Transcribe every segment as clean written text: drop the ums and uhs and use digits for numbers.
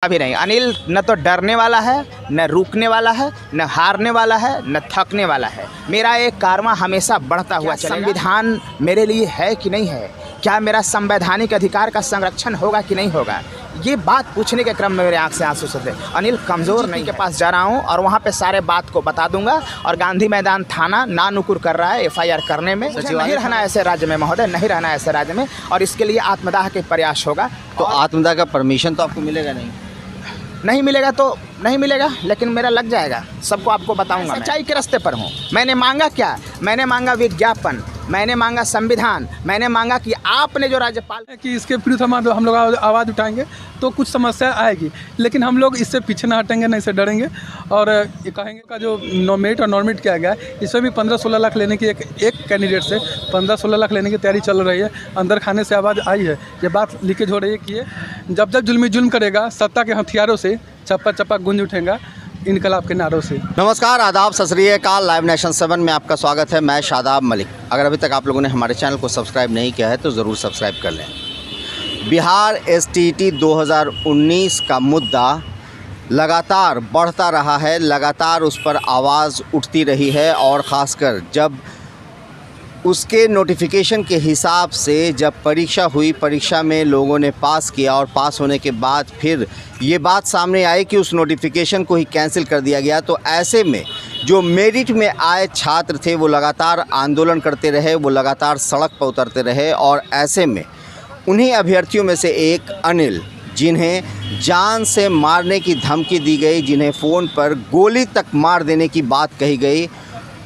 अभी नहीं। अनिल न तो डरने वाला है, न रुकने वाला है, न हारने वाला है, न थकने वाला है। मेरा एक कारवां हमेशा बढ़ता हुआ चलेगा। संविधान मेरे लिए है कि नहीं है, क्या मेरा संवैधानिक अधिकार का संरक्षण होगा कि नहीं होगा, ये बात पूछने के क्रम में मेरे आंख से आंसू थे। अनिल कमज़ोर नहीं के पास जा रहा हूँ और वहाँ पे सारे बात को बता दूंगा। और गांधी मैदान थाना नानुकुर कर रहा है FIR करने में। नहीं रहना ऐसे राज्य में महोदय, नहीं रहना ऐसे राज्य में, और इसके लिए आत्मदाह के प्रयास होगा। तो आत्मदाह का परमिशन तो आपको मिलेगा नहीं मिलेगा तो नहीं मिलेगा, लेकिन मेरा लग जाएगा। सबको आपको बताऊंगा। सच्चाई के रास्ते पर हूँ। मैंने मांगा क्या? मैंने मांगा विज्ञापन, मैंने मांगा संविधान, मैंने मांगा कि आपने जो राज्यपाल कि इसके विरुद्ध हम लोग आवाज़ उठाएंगे तो कुछ समस्या आएगी, लेकिन हम लोग इससे पीछे ना हटेंगे, ना इससे डरेंगे। और ये कहेंगे का जो मेरिट और नॉर्मेट किया गया है, इसमें भी 15-16 लाख लेने की एक कैंडिडेट से 15-16 लाख लेने की तैयारी चल रही है। अंदर खाने से आवाज़ आई है, ये बात लीकेज हो रही है कि ये जब जब जुल्म करेगा, सत्ता के हथियारों से चप्पा चप्पा गूंज उठेगा इनकलाब के नारों से। नमस्कार, आदाब, सत श्री अकाल। लाइव नेशन 7 में आपका स्वागत है। मैं शादाब मलिक। अगर अभी तक आप लोगों ने हमारे चैनल को सब्सक्राइब नहीं किया है तो ज़रूर सब्सक्राइब कर लें। बिहार STT 2019 का मुद्दा लगातार बढ़ता रहा है, लगातार उस पर आवाज़ उठती रही है। और ख़ासकर जब उसके नोटिफिकेशन के हिसाब से जब परीक्षा हुई, परीक्षा में लोगों ने पास किया और पास होने के बाद फिर ये बात सामने आई कि उस नोटिफिकेशन को ही कैंसिल कर दिया गया। तो ऐसे में जो मेरिट में आए छात्र थे वो लगातार आंदोलन करते रहे, वो लगातार सड़क पर उतरते रहे। और ऐसे में उन्हीं अभ्यर्थियों में से एक अनिल, जिन्हें जान से मारने की धमकी दी गई, जिन्हें फ़ोन पर गोली तक मार देने की बात कही गई,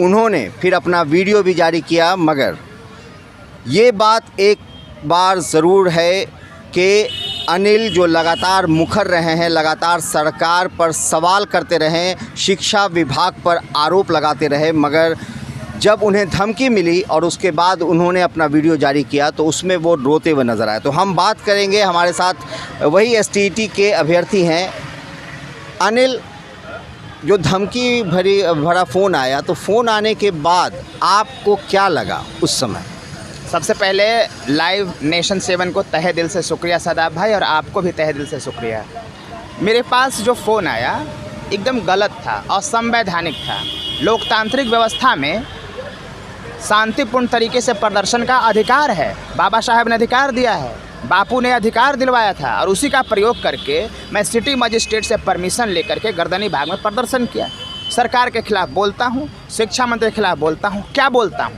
उन्होंने फिर अपना वीडियो भी जारी किया। मगर ये बात एक बार ज़रूर है कि अनिल जो लगातार मुखर रहे हैं, लगातार सरकार पर सवाल करते रहे, शिक्षा विभाग पर आरोप लगाते रहे, मगर जब उन्हें धमकी मिली और उसके बाद उन्होंने अपना वीडियो जारी किया तो उसमें वो रोते हुए नज़र आए। तो हम बात करेंगे, हमारे साथ वही STT के अभ्यर्थी हैं अनिल। जो धमकी भरा फ़ोन आया, तो फ़ोन आने के बाद आपको क्या लगा उस समय? सबसे पहले लाइव नेशन 7 को तहे दिल से शुक्रिया शादाब भाई, और आपको भी तहे दिल से शुक्रिया। मेरे पास जो फ़ोन आया एकदम गलत था, असंवैधानिक था। लोकतांत्रिक व्यवस्था में शांतिपूर्ण तरीके से प्रदर्शन का अधिकार है, बाबा साहब ने अधिकार दिया है, बापू ने अधिकार दिलवाया था, और उसी का प्रयोग करके मैं सिटी मजिस्ट्रेट से परमिशन लेकर के गर्दनी भाग में प्रदर्शन किया। सरकार के खिलाफ बोलता हूँ, शिक्षा मंत्री के खिलाफ बोलता हूँ। क्या बोलता हूँ?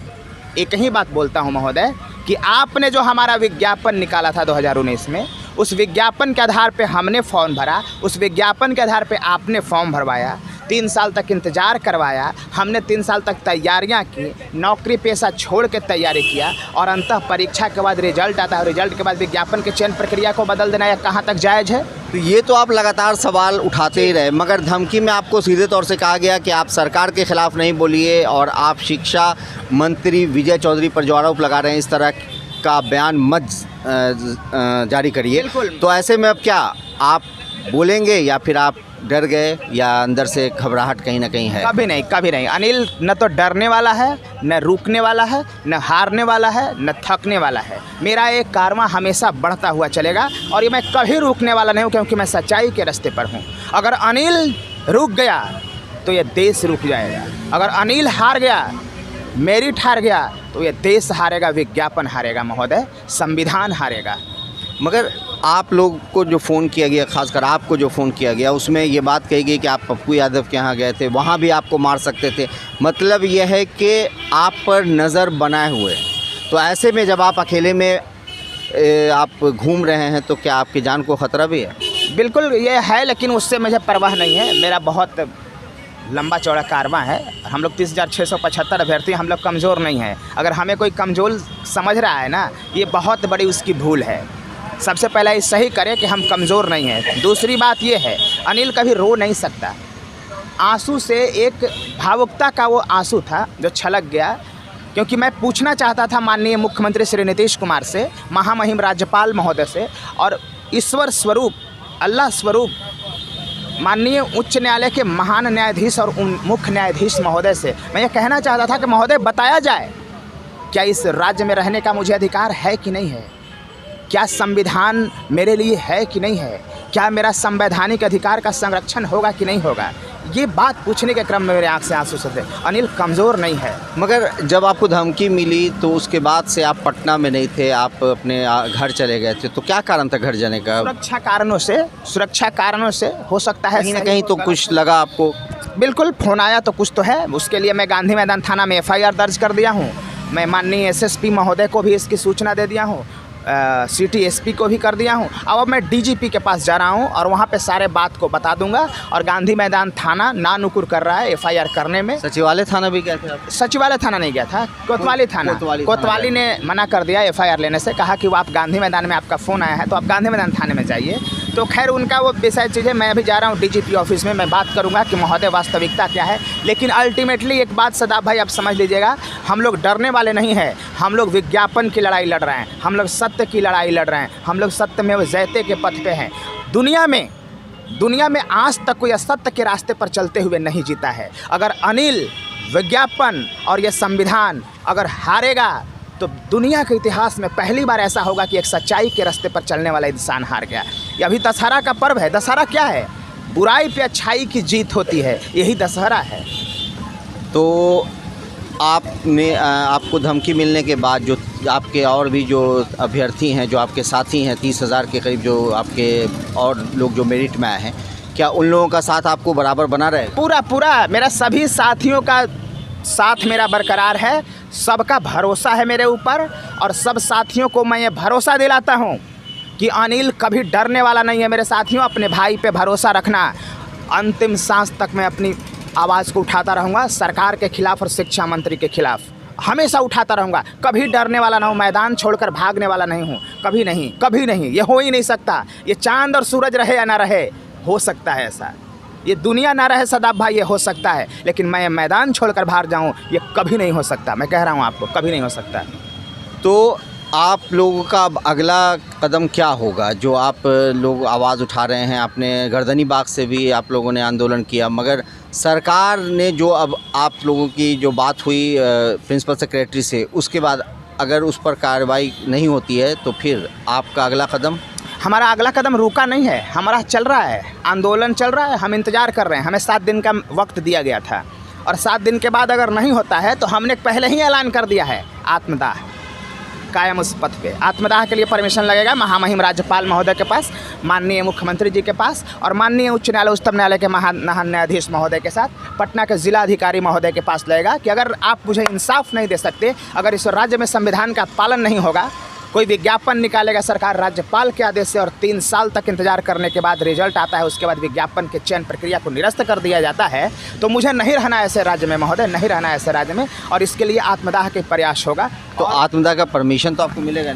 एक ही बात बोलता हूँ महोदय, कि आपने जो हमारा विज्ञापन निकाला था 2019 में, उस विज्ञापन के आधार पे हमने फॉर्म भरा, उस विज्ञापन के आधार पे आपने फॉर्म भरवाया, 3 साल तक इंतज़ार करवाया, हमने 3 साल तक तैयारियां की, नौकरी पेशा छोड़ के तैयारी किया, और अंततः परीक्षा के बाद रिजल्ट आता है, रिजल्ट के बाद विज्ञापन के चयन प्रक्रिया को बदल देना या कहाँ तक जायज़ है? तो ये तो आप लगातार सवाल उठाते ही रहे, मगर धमकी में आपको सीधे तौर से कहा गया कि आप सरकार के खिलाफ नहीं बोलिए और आप शिक्षा मंत्री विजय चौधरी पर जो आरोप लगा रहे हैं, इस तरह का बयान मत जारी करिए। तो ऐसे में अब क्या आप बोलेंगे, या फिर आप डर गए, या अंदर से घबराहट कहीं ना कहीं है? कभी नहीं, कभी नहीं। अनिल न तो डरने वाला है, न रुकने वाला है, न हारने वाला है, न थकने वाला है। मेरा एक कारवां हमेशा बढ़ता हुआ चलेगा, और ये मैं कभी रुकने वाला नहीं हूँ, क्योंकि मैं सच्चाई के रास्ते पर हूँ। अगर अनिल रुक गया तो ये देश रुक जाएगा। अगर अनिल हार गया, मेरिट हार गया, तो ये देश हारेगा, विज्ञापन हारेगा महोदय, संविधान हारेगा। मगर आप लोग को जो फ़ोन किया गया, खासकर आपको जो फ़ोन किया गया, उसमें ये बात कही गई कि आप पप्पू यादव के यहाँ गए थे, वहाँ भी आपको मार सकते थे। मतलब यह है कि आप पर नज़र बनाए हुए। तो ऐसे में जब आप अकेले में आप घूम रहे हैं, तो क्या आपकी जान को ख़तरा भी है? बिल्कुल ये है, लेकिन उससे मुझे परवाह नहीं है। मेरा बहुत लंबा चौड़ा कारवां है। हम लोग 30,675 अभ्यर्थी, हम लोग कमज़ोर नहीं हैं। अगर हमें कोई कमज़ोर समझ रहा है ना, ये बहुत बड़ी उसकी भूल है। सबसे पहला ये सही करे कि हम कमज़ोर नहीं हैं। दूसरी बात ये है, अनिल कभी रो नहीं सकता। आंसू से एक भावुकता का वो आंसू था जो छलक गया, क्योंकि मैं पूछना चाहता था माननीय मुख्यमंत्री श्री नीतीश कुमार से, महामहिम राज्यपाल महोदय से, और ईश्वर स्वरूप, अल्लाह स्वरूप माननीय उच्च न्यायालय के महान न्यायाधीश और मुख्य न्यायाधीश महोदय से मैं ये कहना चाहता था कि महोदय बताया जाए, क्या इस राज्य में रहने का मुझे अधिकार है कि नहीं है? क्या संविधान मेरे लिए है कि नहीं है? क्या मेरा संवैधानिक अधिकार का संरक्षण होगा कि नहीं होगा, ये बात पूछने के क्रम में मेरे आंख से आंसू थे। अनिल कमज़ोर नहीं है। मगर जब आपको धमकी मिली तो उसके बाद से आप पटना में नहीं थे, आप अपने घर चले गए थे, तो क्या कारण था घर जाने का? सुरक्षा कारणों से हो सकता है, कहीं ना कहीं तो कुछ लगा आपको? बिल्कुल, फ़ोन आया तो कुछ तो है। उसके लिए मैं गांधी मैदान थाना में FIR दर्ज कर दिया हूँ। मैं माननीय SSP महोदय को भी इसकी सूचना दे दिया हूँ, सिटी SP को भी कर दिया हूँ। अब मैं DGP के पास जा रहा हूँ और वहाँ पे सारे बात को बता दूंगा। और गांधी मैदान थाना नानुकुर कर रहा है FIR करने में। सचिवालय थाना भी गए थे आप? सचिवालय थाना नहीं गया था, कोतवाली थाना। कोतवाली ने मना कर दिया FIR लेने से, कहा कि वो आप गांधी मैदान में आपका फ़ोन आया है तो आप गांधी मैदान थाने में जाइए। तो खैर उनका वो विषय चीज़ है। मैं अभी जा रहा हूँ DGP ऑफिस में, मैं बात करूँगा कि महोदय वास्तविकता क्या है। लेकिन अल्टीमेटली एक बात सदाब भाई आप समझ लीजिएगा, हम लोग डरने वाले नहीं हैं। हम लोग विज्ञापन की लड़ाई लड़ रहे हैं, हम लोग सत्य की लड़ाई लड़ रहे हैं, हम लोग सत्यमेव जयते के पथ पे हैं। दुनिया में आज तक कोई असत्य के रास्ते पर चलते हुए नहीं जीता है। अगर अनिल, विज्ञापन और ये संविधान अगर हारेगा तो दुनिया के इतिहास में पहली बार ऐसा होगा कि एक सच्चाई के रास्ते पर चलने वाला इंसान हार गया। ये अभी दशहरा का पर्व है। दशहरा क्या है? बुराई पे अच्छाई की जीत होती है, यही दशहरा है। तो आपको धमकी मिलने के बाद जो आपके और भी जो अभ्यर्थी हैं, जो आपके साथी हैं, 30,000 के करीब जो आपके और लोग जो मेरिट में आए हैं, क्या उन लोगों का साथ आपको बराबर बना रहेगा? पूरा मेरा सभी साथियों का साथ मेरा बरकरार है। सबका भरोसा है मेरे ऊपर और सब साथियों को मैं ये भरोसा दिलाता हूँ कि अनिल कभी डरने वाला नहीं है। मेरे साथियों, अपने भाई पे भरोसा रखना। अंतिम सांस तक मैं अपनी आवाज़ को उठाता रहूँगा, सरकार के खिलाफ और शिक्षा मंत्री के खिलाफ हमेशा उठाता रहूँगा। कभी डरने वाला ना हूँ, मैदान छोड़कर भागने वाला नहीं हूँ, कभी नहीं। ये हो ही नहीं सकता। ये चांद और सूरज रहे या ना रहे, हो सकता है ऐसा। ये दुनिया ना रहे सदाब भाई, ये हो सकता है, लेकिन मैं मैदान छोड़कर भाग जाऊँ, ये कभी नहीं हो सकता। मैं कह रहा हूँ आपको, कभी नहीं हो सकता। तो आप लोगों का अब अगला कदम क्या होगा? जो आप लोग आवाज़ उठा रहे हैं, आपने गर्दनी बाग से भी आप लोगों ने आंदोलन किया, मगर सरकार ने जो अब आप लोगों की जो बात हुई प्रिंसिपल सेक्रेटरी से, उसके बाद अगर उस पर कार्रवाई नहीं होती है तो फिर आपका अगला कदम? हमारा अगला कदम रुका नहीं है, हमारा चल रहा है, आंदोलन चल रहा है। हम इंतज़ार कर रहे हैं। हमें 7 दिन का वक्त दिया गया था और 7 दिन के बाद अगर नहीं होता है तो हमने पहले ही ऐलान कर दिया है, आत्मदाह कायम उस पथ पे। आत्मदाह के लिए परमिशन लगेगा महामहिम राज्यपाल महोदय के पास, माननीय मुख्यमंत्री जी के पास और माननीय उच्च न्यायालय, उच्चतम न्यायालय के महान न्यायाधीश महोदय के साथ, पटना के जिलाधिकारी महोदय के पास लगेगा कि अगर आप मुझे इंसाफ नहीं दे सकते, अगर इस राज्य में संविधान का पालन नहीं होगा, कोई विज्ञापन निकालेगा सरकार राज्यपाल के आदेश से और 3 साल तक इंतजार करने के बाद रिजल्ट आता है, उसके बाद विज्ञापन के चयन प्रक्रिया को निरस्त कर दिया जाता है, तो मुझे नहीं रहना ऐसे राज्य में महोदय, नहीं रहना ऐसे राज्य में। और इसके लिए आत्मदाह के प्रयास होगा। तो आत्मदाह का परमिशन तो आपको मिलेगा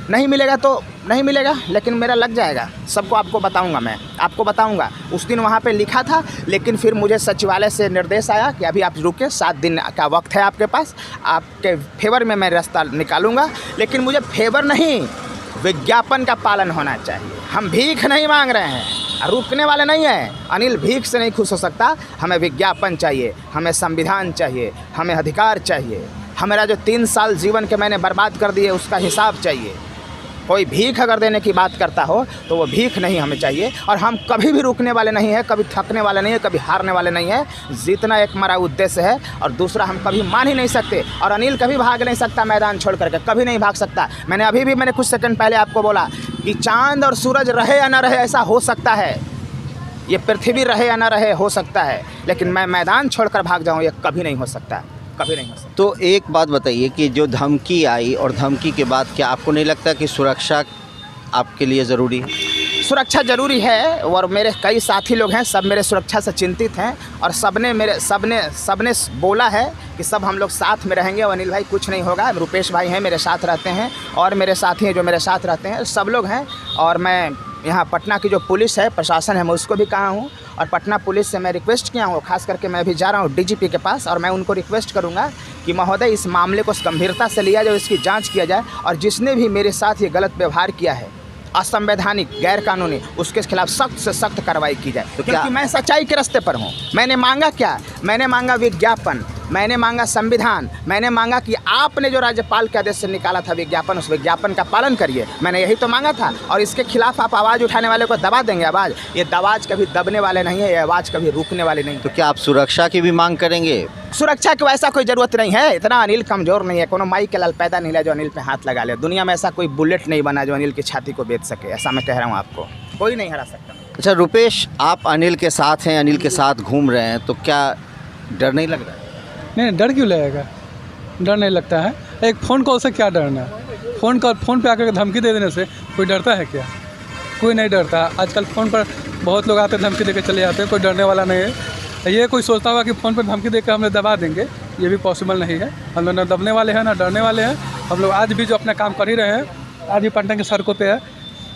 नहीं मिलेगा तो नहीं मिलेगा, लेकिन मेरा लग जाएगा। सबको आपको बताऊंगा, मैं आपको बताऊंगा। उस दिन वहाँ पे लिखा था, लेकिन फिर मुझे सचिवालय से निर्देश आया कि अभी आप रुके, 7 दिन का वक्त है आपके पास, आपके फेवर में मैं रास्ता निकालूंगा। लेकिन मुझे फेवर नहीं, विज्ञापन का पालन होना चाहिए। हम भीख नहीं मांग रहे हैं, रुकने वाले नहीं हैं। अनिल भीख से नहीं खुश हो सकता। हमें विज्ञापन चाहिए, हमें संविधान चाहिए, हमें अधिकार चाहिए। हमारा जो 3 साल जीवन के मैंने बर्बाद कर दिए, उसका हिसाब चाहिए। कोई भीख अगर देने की बात करता हो तो वो भीख नहीं हमें चाहिए। और हम कभी भी रुकने वाले नहीं हैं, कभी थकने वाले नहीं हैं, कभी हारने वाले नहीं हैं। जीतना एक हमारा उद्देश्य है और दूसरा हम कभी मान ही नहीं सकते। और अनिल कभी भाग नहीं सकता मैदान छोड़ करके, कभी नहीं भाग सकता। मैंने कुछ सेकंड पहले आपको बोला कि चांद और सूरज रहे या ना रहे, ऐसा हो सकता है। ये पृथ्वी रहे या ना रहे, हो सकता है, लेकिन मैं मैदान छोड़कर भाग जाऊँ, ये कभी नहीं हो सकता, कभी नहीं हो सकता। तो एक बात बताइए कि जो धमकी आई और धमकी के बाद क्या आपको नहीं लगता कि सुरक्षा आपके लिए ज़रूरी है? सुरक्षा ज़रूरी है और मेरे कई साथी लोग हैं, सब मेरे सुरक्षा से चिंतित हैं और सबने बोला है कि सब हम लोग साथ में रहेंगे। और अनिल भाई कुछ नहीं होगा, रुपेश भाई हैं मेरे साथ रहते हैं और मेरे साथी हैं जो मेरे साथ रहते हैं, सब लोग हैं। और मैं यहाँ पटना की जो पुलिस है, प्रशासन है, मैं उसको भी कहा हूँ और पटना पुलिस से मैं रिक्वेस्ट किया हूँ, खास करके मैं अभी जा रहा हूँ DGP के पास और मैं उनको रिक्वेस्ट करूँगा कि महोदय इस मामले को गंभीरता से लिया जाए, इसकी जांच किया जाए और जिसने भी मेरे साथ ये गलत व्यवहार किया है, असंवैधानिक, गैरकानूनी, उसके खिलाफ सख्त से सख्त कार्रवाई की जाए। तो क्योंकि मैं सच्चाई के रास्ते पर हूँ। मैंने मांगा क्या? मैंने मांगा विज्ञापन, मैंने मांगा संविधान, मैंने मांगा कि आपने जो राज्यपाल के आदेश से निकाला था विज्ञापन, उस विज्ञापन का पालन करिए। मैंने यही तो मांगा था, और इसके खिलाफ आप आवाज़ उठाने वाले को दबा देंगे आवाज़। ये आवाज़ कभी दबने वाले नहीं है, ये आवाज़ कभी रुकने वाली नहीं। तो क्या आप सुरक्षा की भी मांग करेंगे? सुरक्षा की वैसा कोई ज़रूरत नहीं है, इतना अनिल कमज़ोर नहीं है, कोनो माई के लाल पैदा नहीं है जो अनिल पे हाथ लगा ले। दुनिया में ऐसा कोई बुलेट नहीं बना जो अनिल की छाती को बेच सके, ऐसा मैं कह रहा हूँ आपको, कोई नहीं हरा सकता। अच्छा रुपेश, आप अनिल के साथ हैं, अनिल के साथ घूम रहे हैं, तो क्या डर नहीं लग रहा है? नहीं, डर क्यों लगेगा? डर नहीं लगता है। एक फ़ोन कॉल से क्या डरना है? फ़ोन पे आकर धमकी दे देने से कोई डरता है क्या? कोई नहीं डरता। आजकल फ़ोन पर बहुत लोग आते धमकी दे के चले जाते हैं, कोई डरने वाला नहीं है। ये कोई सोचता होगा कि फ़ोन पर धमकी दे के हमें दबा देंगे, ये भी पॉसिबल नहीं है। हम लोग ना दबने वाले हैं ना डरने वाले हैं। हम लोग आज भी जो अपना काम कर ही रहे हैं, आज भी पटना की सड़कों पे है,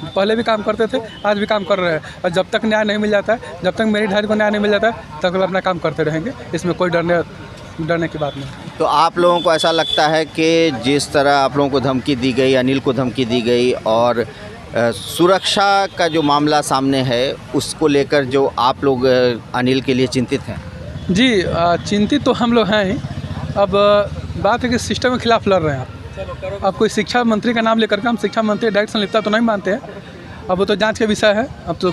पहले भी काम करते थे, आज भी काम कर रहे हैं। और जब तक न्याय नहीं मिल जाता है, जब तक मेरी ढाई को न्याय नहीं मिल जाता है, तब तक अपना काम करते रहेंगे। इसमें कोई डरने की बात नहीं। तो आप लोगों को ऐसा लगता है कि जिस तरह आप लोगों को धमकी दी गई, अनिल को धमकी दी गई, और सुरक्षा का जो मामला सामने है, उसको लेकर जो आप लोग अनिल के लिए चिंतित हैं? जी, चिंतित तो हम लोग हैं ही। अब बात है कि सिस्टम के खिलाफ लड़ रहे हैं। अब कोई शिक्षा मंत्री का नाम लेकर के हम शिक्षा मंत्री डायरेक्ट संलिप्तता तो नहीं मानते हैं। अब वो तो जांच का विषय है। अब तो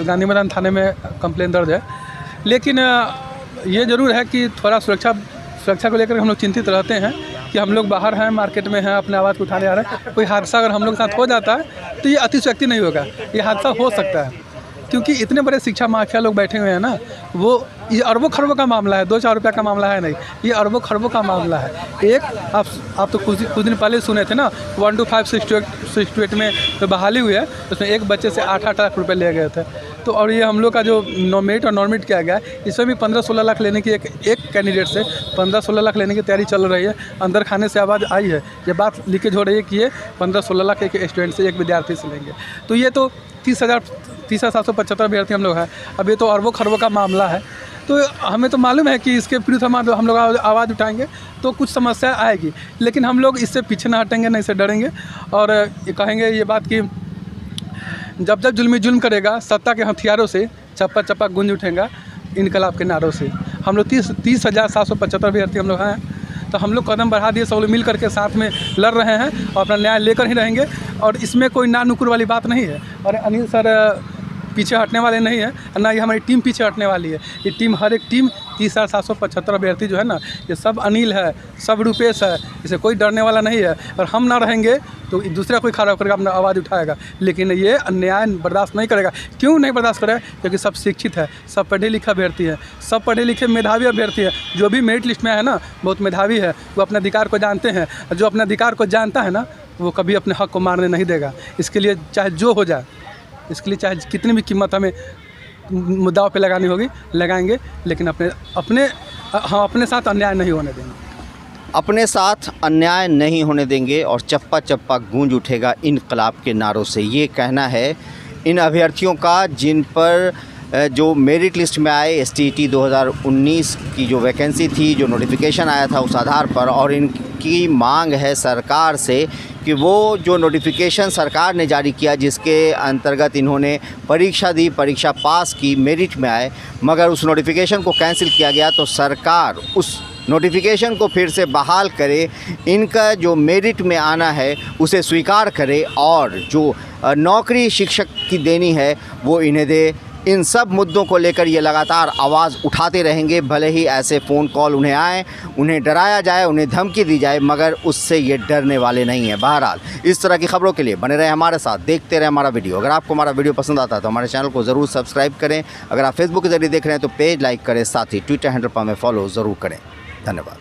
गांधी मैदान थाने में कंप्लेन दर्ज है। लेकिन ये ज़रूर है कि थोड़ा सुरक्षा को लेकर हम लोग चिंतित रहते हैं कि हम लोग बाहर हैं, मार्केट में हैं, अपने आवाज़ को उठाने आ रहे हैं। कोई हादसा अगर हम लोग के साथ हो जाता है तो ये अतिशयोक्ति नहीं होगा, ये हादसा हो सकता है। क्योंकि इतने बड़े शिक्षा माफिया लोग बैठे हुए हैं ना, वो ये अरबों खरबों का मामला है, 2-4 रुपये का मामला है नहीं, ये अरबों खरबों का मामला है। एक आप तो कुछ दिन पहले सुने थे ना, 12568 में तो बहाली हुई है, उसमें एक बच्चे से 8-8 लाख रुपये ले गए थे। तो और ये हम लोग का जो नॉमिनेट और नॉर्मिनेट किया गया है, इसमें भी 15-16 लाख लेने की एक कैंडिडेट से 15-16 लाख लेने की तैयारी चल रही है। अंदर खाने से आवाज़ आई है, ये बात लीकेज हो रही है कि ये 15-16 लाख एक स्टूडेंट से, एक विद्यार्थी से लेंगे। तो ये तो 30,775 अभ्यर्थी हम लोग हैं। अब ये तो अरबों खरबों का मामला है। तो हमें तो मालूम है कि इसके विरुद्ध हम लोग आवाज़ उठाएंगे तो कुछ समस्या आएगी, लेकिन हम लोग इससे पीछे ना हटेंगे, नहीं से डरेंगे। और ये कहेंगे ये बात कि जब जुल्म करेगा, सत्ता के हथियारों से चप्पा चप्पा गूंज उठेगा इनकलाब के नारों से। हम लोग 30,775 अभ्यर्थी हम लोग हैं। तो हम लोग कदम बढ़ा दिए, सब लोग मिल करके साथ में लड़ रहे हैं और अपना न्याय लेकर ही रहेंगे। और इसमें कोई ना नुकुर वाली बात नहीं है। और अनिल सर पीछे हटने वाले नहीं है, ना ही हमारी टीम पीछे हटने वाली है। ये टीम, हर एक टीम 30,775 अभ्यर्थी जो है ना, ये सब अनिल है, सब रुपेश है, इसे कोई डरने वाला नहीं है। और हम ना रहेंगे तो दूसरा कोई खड़ा होकर अपना आवाज़ उठाएगा, लेकिन ये अन्याय बर्दाश्त नहीं करेगा। क्यों नहीं बर्दाश्त करेगा? क्योंकि सब शिक्षित है, सब पढ़े लिखे अभ्यर्थी है, सब पढ़े लिखे मेधावी अभ्यर्थी है। जो भी मेरिट लिस्ट में है ना, बहुत मेधावी है, वो अपने अधिकार को जानते हैं। और जो अपने अधिकार को जानता है ना, वो कभी अपने हक को मारने नहीं देगा। इसके लिए चाहे जो हो जाए, इसके लिए चाहे कितनी भी कीमत हमें मुद्दाओं पे लगानी होगी, लगाएंगे, लेकिन हम अपने साथ अन्याय नहीं होने देंगे। अपने साथ अन्याय नहीं होने देंगे और चप्पा चप्पा गूंज उठेगा इनकलाब के नारों से, ये कहना है इन अभ्यर्थियों का, जिन पर जो मेरिट लिस्ट में आए STET 2019 की जो वैकेंसी थी, जो नोटिफिकेशन आया था उस आधार पर। और इनकी मांग है सरकार से कि वो जो नोटिफिकेशन सरकार ने जारी किया, जिसके अंतर्गत इन्होंने परीक्षा दी, परीक्षा पास की, मेरिट में आए, मगर उस नोटिफिकेशन को कैंसिल किया गया, तो सरकार उस नोटिफिकेशन को फिर से बहाल करे, इनका जो मेरिट में आना है उसे स्वीकार करे और जो नौकरी शिक्षक की देनी है वो इन्हें दे। इन सब मुद्दों को लेकर ये लगातार आवाज़ उठाते रहेंगे, भले ही ऐसे फ़ोन कॉल उन्हें आए, उन्हें डराया जाए, उन्हें धमकी दी जाए, मगर उससे ये डरने वाले नहीं हैं। बहरहाल इस तरह की खबरों के लिए बने रहे हमारे साथ, देखते रहे हमारा वीडियो। अगर आपको हमारा वीडियो पसंद आता है तो हमारे चैनल को ज़रूर सब्सक्राइब करें। अगर आप फेसबुक के जरिए देख रहे हैं तो पेज लाइक करें, साथ ही ट्विटर हैंडल पर हमें फॉलो ज़रूर करें। धन्यवाद।